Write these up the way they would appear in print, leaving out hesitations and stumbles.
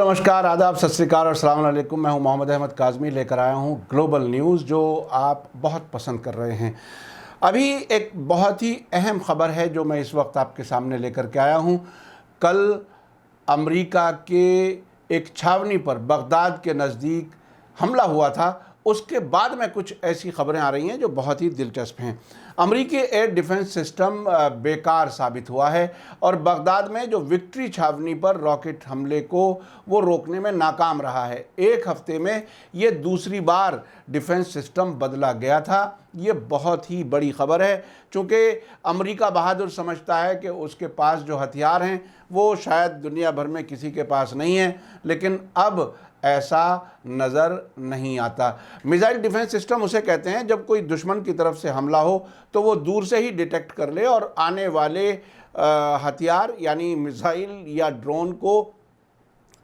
नमस्कार, आदाब, सत श्री अकाल और अस्सलाम वालेकुम। मैं हूं मोहम्मद अहमद काज़मी, लेकर आया हूं ग्लोबल न्यूज़ जो आप बहुत पसंद कर रहे हैं। अभी एक बहुत ही अहम ख़बर है जो मैं इस वक्त आपके सामने लेकर के आया हूं। कल अमेरिका के एक छावनी पर बगदाद के नज़दीक हमला हुआ था, उसके बाद में कुछ ऐसी ख़बरें आ रही हैं जो बहुत ही दिलचस्प हैं। अमेरिकी एयर डिफेंस सिस्टम बेकार साबित हुआ है और बगदाद में जो विक्ट्री छावनी पर रॉकेट हमले को वो रोकने में नाकाम रहा है। एक हफ्ते में ये दूसरी बार डिफेंस सिस्टम बदला गया था। ये बहुत ही बड़ी खबर है, चूँकि अमेरिका बहादुर समझता है कि उसके पास जो हथियार हैं वो शायद दुनिया भर में किसी के पास नहीं है, लेकिन अब ऐसा नज़र नहीं आता। मिसाइल डिफेंस सिस्टम उसे कहते हैं जब कोई दुश्मन की तरफ से हमला हो तो वो दूर से ही डिटेक्ट कर ले और आने वाले हथियार यानी मिसाइल या ड्रोन को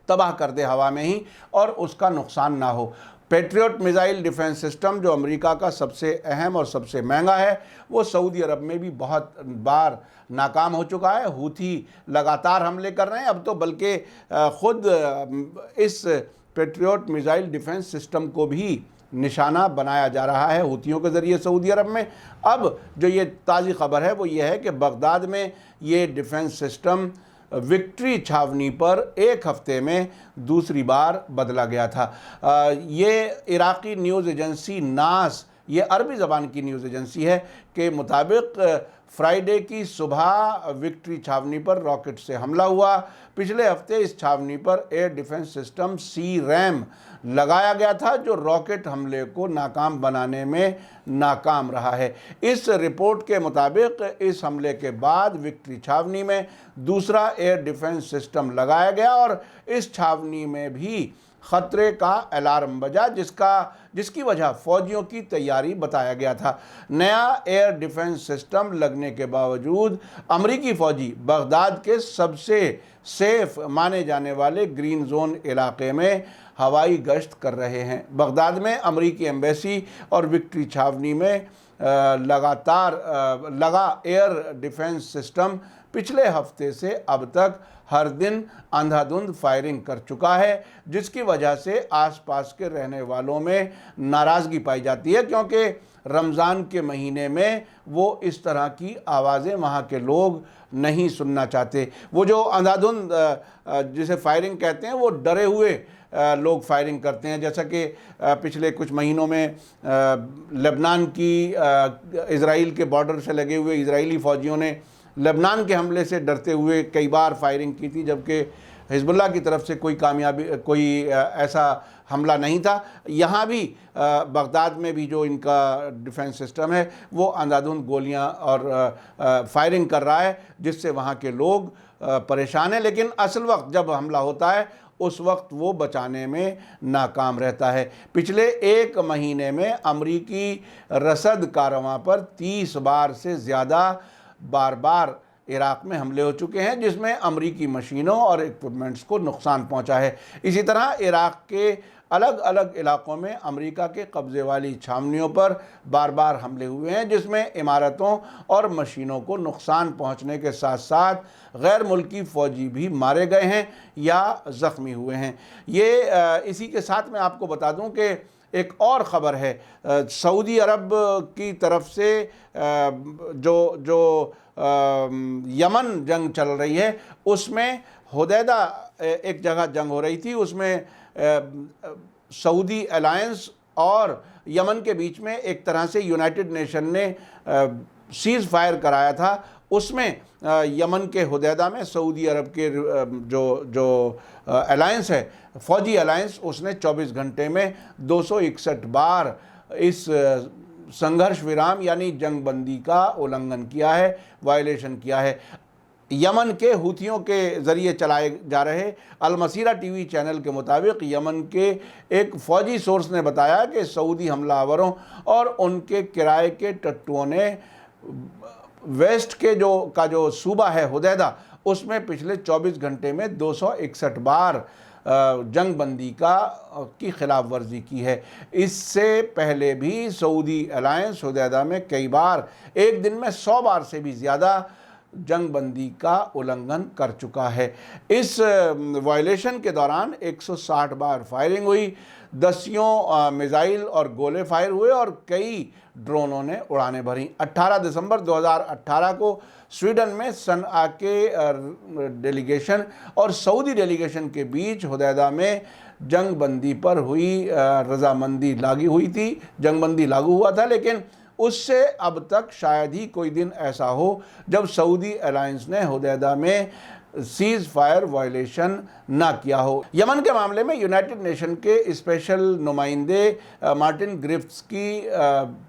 तबाह कर दे हवा में ही और उसका नुकसान ना हो। पैट्रियट मिसाइल डिफेंस सिस्टम जो अमेरिका का सबसे अहम और सबसे महंगा है, वो सऊदी अरब में भी बहुत बार नाकाम हो चुका है। हूथी लगातार हमले कर रहे हैं, अब तो बल्कि ख़ुद इस पैट्रियट मिसाइल डिफेंस सिस्टम को भी निशाना बनाया जा रहा है हूथियों के ज़रिए सऊदी अरब में। अब जो ये ताज़ी खबर है वो ये है कि बगदाद में ये डिफेंस सिस्टम विक्ट्री छावनी पर एक हफ्ते में दूसरी बार बदला गया था। ये इराक़ी न्यूज़ एजेंसी नास, ये अरबी ज़बान की न्यूज़ एजेंसी है, के मुताबिक फ्राइडे की सुबह विक्ट्री छावनी पर रॉकेट से हमला हुआ। पिछले हफ्ते इस छावनी पर एयर डिफेंस सिस्टम सी-रैम लगाया गया था जो रॉकेट हमले को नाकाम बनाने में नाकाम रहा है। इस रिपोर्ट के मुताबिक इस हमले के बाद विक्ट्री छावनी में दूसरा एयर डिफेंस सिस्टम लगाया गया और इस छावनी में भी ख़तरे का अलार्म बजा, जिसकी वजह फ़ौजियों की तैयारी बताया गया था। नया एयर डिफेंस सिस्टम लगने के बावजूद अमरीकी फ़ौजी बगदाद के सबसे सेफ माने जाने वाले ग्रीन जोन इलाके में हवाई गश्त कर रहे हैं। बगदाद में अमरीकी एम्बेसी और विक्ट्री छावनी में लगातार लगा एयर डिफेंस सिस्टम पिछले हफ्ते से अब तक हर दिन अंधाधुंध फायरिंग कर चुका है, जिसकी वजह से आसपास के रहने वालों में नाराज़गी पाई जाती है, क्योंकि रमज़ान के महीने में वो इस तरह की आवाज़ें वहाँ के लोग नहीं सुनना चाहते। वो जो अंधाधुंध जिसे फायरिंग कहते हैं वो डरे हुए लोग फायरिंग करते हैं, जैसा कि पिछले कुछ महीनों में लेबनान की इज़राइल के बॉर्डर से लगे हुए इज़राइली फ़ौजियों ने लेबनान के हमले से डरते हुए कई बार फायरिंग की थी, जबकि हिजबुल्लाह की तरफ से कोई ऐसा हमला नहीं था। यहाँ भी बगदाद में भी जो इनका डिफेंस सिस्टम है वो अंधाधुंध गोलियाँ और फायरिंग कर रहा है, जिससे वहाँ के लोग परेशान हैं, लेकिन असल वक्त जब हमला होता है उस वक्त वो बचाने में नाकाम रहता है। पिछले एक महीने में अमरीकी रसद कारवां पर 30 बार से ज़्यादा बार इराक़ में हमले हो चुके हैं, जिसमें अमरीकी मशीनों और इक्विपमेंट्स को नुकसान पहुंचा है। इसी तरह इराक़ के अलग अलग इलाक़ों में अमेरिका के कब्ज़े वाली छावनियों पर बार हमले हुए हैं, जिसमें इमारतों और मशीनों को नुकसान पहुंचने के साथ साथ गैर मुल्की फ़ौजी भी मारे गए हैं या ज़ख्मी हुए हैं। ये इसी के साथ मैं आपको बता दूं कि एक और ख़बर है, सऊदी अरब की तरफ से जो यमन जंग चल रही है उसमें हुदैदा एक जगह जंग हो रही थी, उसमें सऊदी अलायंस और यमन के बीच में एक तरह से यूनाइटेड नेशन ने सीज़ फायर कराया था। उसमें यमन के हुदैदा में सऊदी अरब के जो अलायंस है, फ़ौजी अलायंस, उसने 24 घंटे में 261 बार इस संघर्ष विराम यानी जंगबंदी का उल्लंघन किया है, वायलेशन किया है। यमन के हूथियों के ज़रिए चलाए जा रहे अल मसीरा टीवी चैनल के मुताबिक यमन के एक फ़ौजी सोर्स ने बताया कि सऊदी हमलावरों और उनके किराए के टट्टुओं ने वेस्ट के जो सूबा है हुदैदा, उसमें पिछले 24 घंटे में 261 बार जंगबंदी की खिलाफ वर्जी की है। इससे पहले भी सऊदी अलायंस हुदैदा में कई बार एक दिन में 100 बार से भी ज़्यादा जंगबंदी का उल्लंघन कर चुका है। इस वायलेशन के दौरान 160 बार फायरिंग हुई, दसियों मिसाइल और गोले फायर हुए और कई ड्रोनों ने उड़ानें भरी। 18 दिसंबर 2018 को स्वीडन में सनआ के डेलीगेशन और सऊदी डेलीगेशन के बीच हुदैदा में जंगबंदी पर हुई रजामंदी लागू हुई थी। जंगबंदी लागू हुआ था, लेकिन उससे अब तक शायद ही कोई दिन ऐसा हो जब सऊदी अलायंस ने हुदैदा में सीज फायर वायलेशन ना किया हो। यमन के मामले में यूनाइटेड नेशन के स्पेशल नुमाइंदे मार्टिन ग्रिफ्ट्स की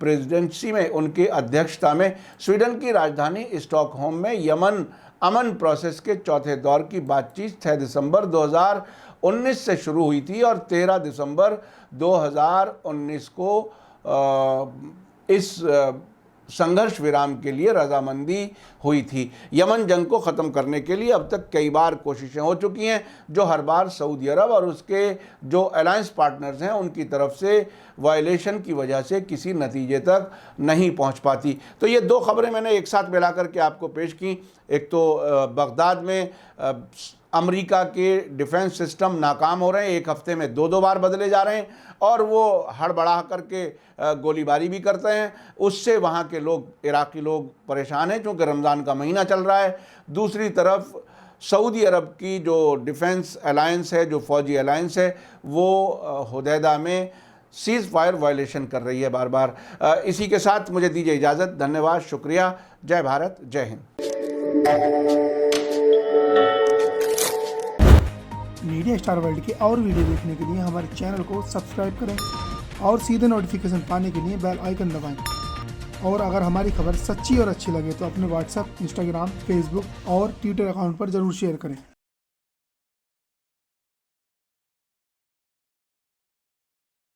प्रेसिडेंसी में, उनकी अध्यक्षता में स्वीडन की राजधानी स्टॉकहोम में यमन अमन प्रोसेस के चौथे दौर की बातचीत 6 दिसंबर 2019 से शुरू हुई थी और 13 दिसंबर 2019 को इस संघर्ष विराम के लिए रजामंदी हुई थी। यमन जंग को ख़त्म करने के लिए अब तक कई बार कोशिशें हो चुकी हैं, जो हर बार सऊदी अरब और उसके जो अलायंस पार्टनर्स हैं उनकी तरफ से वायलेशन की वजह से किसी नतीजे तक नहीं पहुंच पाती। तो ये दो खबरें मैंने एक साथ मिला करके आपको पेश की। एक तो बगदाद में अमेरिका के डिफेंस सिस्टम नाकाम हो रहे हैं, एक हफ्ते में 2-2 बार बदले जा रहे हैं और वो हड़बड़ा करके गोलीबारी भी करते हैं। उससे वहाँ के लोग, इराकी लोग परेशान हैं क्योंकि रमज़ान का महीना चल रहा है। दूसरी तरफ सऊदी अरब की जो डिफेंस अलायंस है, जो फ़ौजी अलायंस है, वो हुदैदा में सीज़ फायर वायलेशन कर रही है बार बार। इसी के साथ मुझे दीजिए इजाज़त। धन्यवाद, शुक्रिया। जय भारत, जय हिंद। मीडिया स्टार वर्ल्ड के और वीडियो देखने के लिए हमारे चैनल को सब्सक्राइब करें और सीधे नोटिफिकेशन पाने के लिए बेल आइकन दबाएं। और अगर हमारी खबर सच्ची और अच्छी लगे तो अपने व्हाट्सएप, इंस्टाग्राम, फेसबुक और ट्विटर अकाउंट पर ज़रूर शेयर करें।